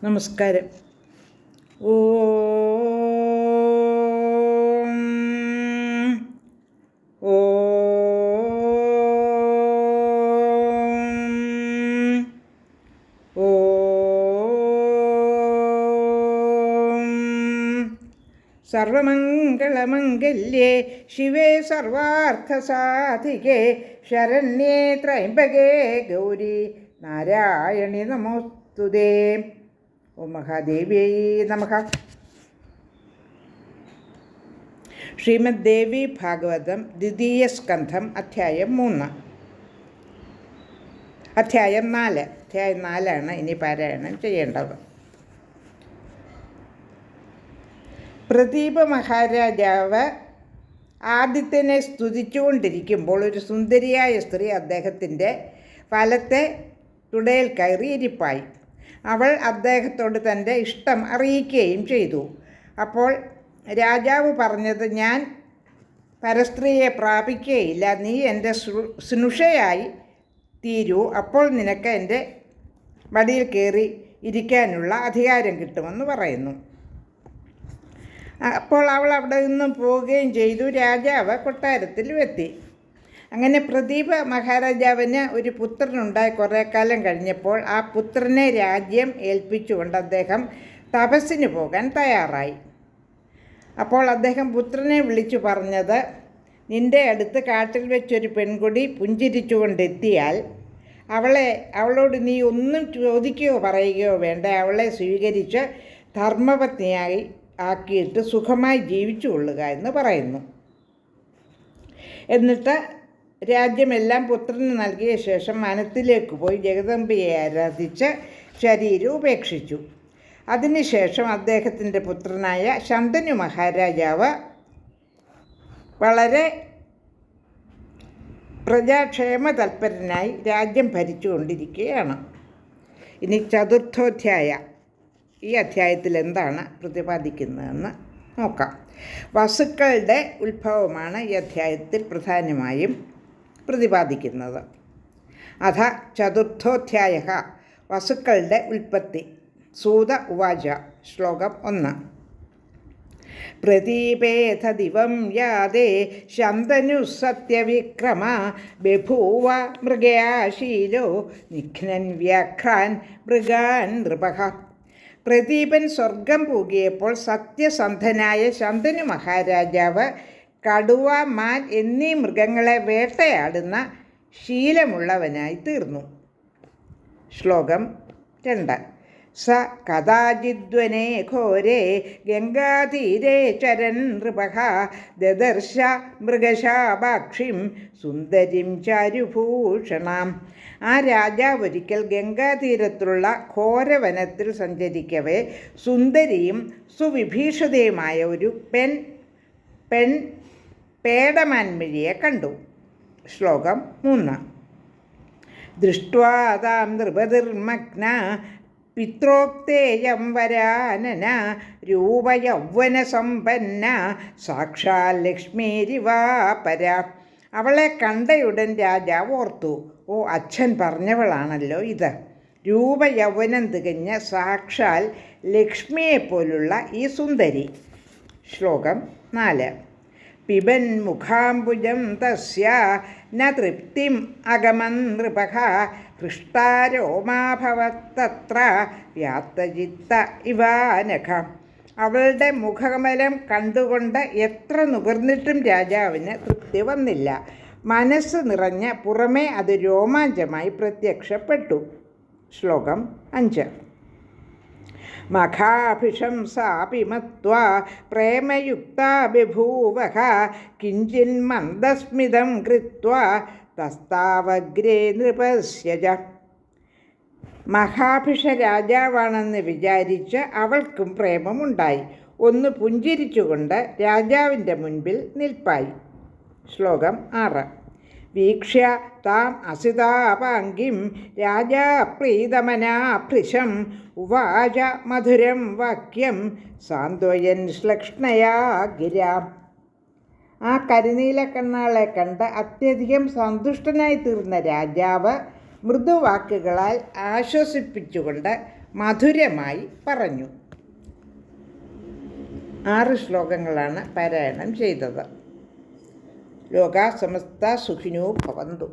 നമസ്കാരം. ഓം ഓം ഓം സർവമംഗളമംഗല്യേ ശിവേ സർവാർത്ഥസാധികേ ശരണ്യേ ത്രയംബകേ ഗൗരി നാരായണി നമോസ്തുതേ. ഓം മഹാദേവ്യൈ നമഃ. ശ്രീമദ് ദേവി ഭാഗവതം ദ്വിതീയ സ്കന്ധം അധ്യായം 3. അധ്യായം 4 ഇനി പാരായണം ചെയ്യേണ്ടത്. പ്രദീപ മഹാരാജാവ് ആദിത്യനെ സ്തുതിച്ചുകൊണ്ടിരിക്കുമ്പോൾ ഒരു സുന്ദരിയായ സ്ത്രീ അദ്ദേഹത്തിൻ്റെ വലത്തെ തുടയിൽ കയറി ഇരിപ്പായി. അവൾ അദ്ദേഹത്തോട് തൻ്റെ ഇഷ്ടം അറിയിക്കുകയും ചെയ്തു. അപ്പോൾ രാജാവ് പറഞ്ഞത്, ഞാൻ പരസ്ത്രീയെ പ്രാപിക്കുകയില്ല, നീ എൻ്റെ സ്നുഷയായി തീരൂ, അപ്പോൾ നിനക്ക് എൻ്റെ മടിയിൽ കയറി ഇരിക്കാനുള്ള അധികാരം കിട്ടുമെന്ന് പറയുന്നു. അപ്പോൾ അവൾ അവിടെ നിന്നും പോവുകയും ചെയ്തു. രാജാവ് കൊട്ടാരത്തിൽ എത്തി. അങ്ങനെ പ്രദീപ മഹാരാജാവിന് ഒരു പുത്രനുണ്ടായി. കുറേ കാലം കഴിഞ്ഞപ്പോൾ ആ പുത്രനെ രാജ്യം ഏൽപ്പിച്ചുകൊണ്ട് അദ്ദേഹം തപസ്സിന് പോകാൻ തയ്യാറായി. അപ്പോൾ അദ്ദേഹം പുത്രനെ വിളിച്ചു പറഞ്ഞത്, നിൻ്റെ അടുത്ത് കാട്ടിൽ വെച്ചൊരു പെൺകുടി പുഞ്ചിരിച്ചുകൊണ്ടെത്തിയാൽ അവളോട് നീ ഒന്നും ചോദിക്കുകയോ പറയുകയോ വേണ്ട, അവളെ സ്വീകരിച്ച് ധർമ്മപത്നിയായി ആക്കിയിട്ട് സുഖമായി ജീവിച്ചു കൊള്ളുക എന്ന് പറയുന്നു. എന്നിട്ട് രാജ്യമെല്ലാം പുത്രന് നൽകിയ ശേഷം വനത്തിലേക്ക് പോയി ജഗദംബയെ ആരാധിച്ച് ശരീരം ഉപേക്ഷിച്ചു. അതിനുശേഷം അദ്ദേഹത്തിൻ്റെ പുത്രനായ ശന്തനു മഹാരാജാവ് വളരെ പ്രജാക്ഷേമ തൽപരനായി രാജ്യം ഭരിച്ചുകൊണ്ടിരിക്കുകയാണ്. ഇനി ചതുർത്ഥോധ്യായ, ഈ അധ്യായത്തിൽ എന്താണ് പ്രതിപാദിക്കുന്നതെന്ന് നോക്കാം. വസുക്കളുടെ ഉത്ഭവമാണ് ഈ അധ്യായത്തിൽ പ്രധാനമായും പ്രതിപാദിക്കുന്നത്. അഥ ചതുർത്ഥോധ്യായ വസുക്കളുടെ ഉൽപ്പത്തി. സൂത ഉവാച. ശ്ലോകം 1. പ്രദീപേഥ ദിവം യാതേ ശന്തനു സത്യവിക്രമ ബഭൂവ മൃഗയാശീലോ നിഘ്നൻ വ്യാഘ്രാൻ മൃഗാൻ നൃപഃ. പ്രദീപൻ സ്വർഗം പൂകിയപ്പോൾ സത്യസന്ധനായ ശന്തനു മഹാരാജാവ് കടുവ, മാൻ എന്നീ മൃഗങ്ങളെ വേട്ടയാടുന്ന ശീലമുള്ളവനായി തീർന്നു. ശ്ലോകം 2. സ കഥാചിദ്വനേ ഘോരേ ഗംഗാതീരേ ചരൻ നൃപഃ ദദർശ മൃഗശാപാക്ഷിം സുന്ദരിം ചാരുഭൂഷണാം. ആ രാജാവ് ഒരിക്കൽ ഗംഗാതീരത്തുള്ള ഘോരവനത്തിൽ സഞ്ചരിക്കവേ സുന്ദരിയും സുവിഭീഷിതയുമായ ഒരു പേടമാൻമിഴിയെ കണ്ടു. ശ്ലോകം 3. ദൃഷ്ട്വാ താം നൃപതിർമഗ്ന പിത്രോക്തേയം വരാനന രൂപയൗവനസമ്പന്ന സാക്ഷാൽ ലക്ഷ്മീരിവാപര. അവളെ കണ്ടയുടൻ രാജാവ് ഓർത്തു, ഓ, അച്ഛൻ പറഞ്ഞവളാണല്ലോ ഇത്. രൂപയൗവനം തികഞ്ഞ സാക്ഷാൽ ലക്ഷ്മിയെപ്പോലുള്ള ഈ സുന്ദരി. ശ്ലോകം 4. പിബൻ മുഖാംബുജം തസ്യ ന തൃപ്തിം അഗമൻ നൃപഃ ഹൃഷ്ടാരോമാഭവത്തത്ര വ്യാത്തചിത്ത ഇവാനഘ. അവളുടെ മുഖകമലം കണ്ടുകൊണ്ട് എത്ര നുകർന്നിട്ടും രാജാവിന് തൃപ്തി വന്നില്ല. മനസ്സ് നിറഞ്ഞ പുറമേ അത് രോമാഞ്ചമായി പ്രത്യക്ഷപ്പെട്ടു. ശ്ലോകം 5. മഖാഭിഷം സാപി മത്വാ പ്രേമയുക്താ ബഭൂവഃ കിഞ്ചിൻ മന്ദസ്മിതം കൃത്വാ തസ്താവഗ്രേ നൃപസ്യജ. മഹാഭിഷ രാജാവാണെന്ന് വിചാരിച്ച് അവൾക്കും പ്രേമമുണ്ടായി. ഒന്ന് പുഞ്ചിരിച്ചുകൊണ്ട് രാജാവിൻ്റെ മുൻപിൽ നിൽപ്പായി. ശ്ലോകം 6. വീക്ഷ്യ താം അസിതാപാംഗിം രാജാ പ്രീതമനാഭൃശം ഉവാച മധുരം വാക്യം സാന്ത്വയൻ ശ്ലക്ഷ്ണയാ ഗിരാം. ആ കരിനീല കണ്ണാളെ കണ്ട് അത്യധികം സന്തുഷ്ടനായി തീർന്ന രാജാവ് മൃദുവാക്കുകളാൽ ആശ്വസിപ്പിച്ചുകൊണ്ട് മധുരമായി പറഞ്ഞു. 6 ശ്ലോകങ്ങളാണ് പാരായണം ചെയ്തത്. ലോകാ സമസ്ത സുഖിനോ ഭവന്തു.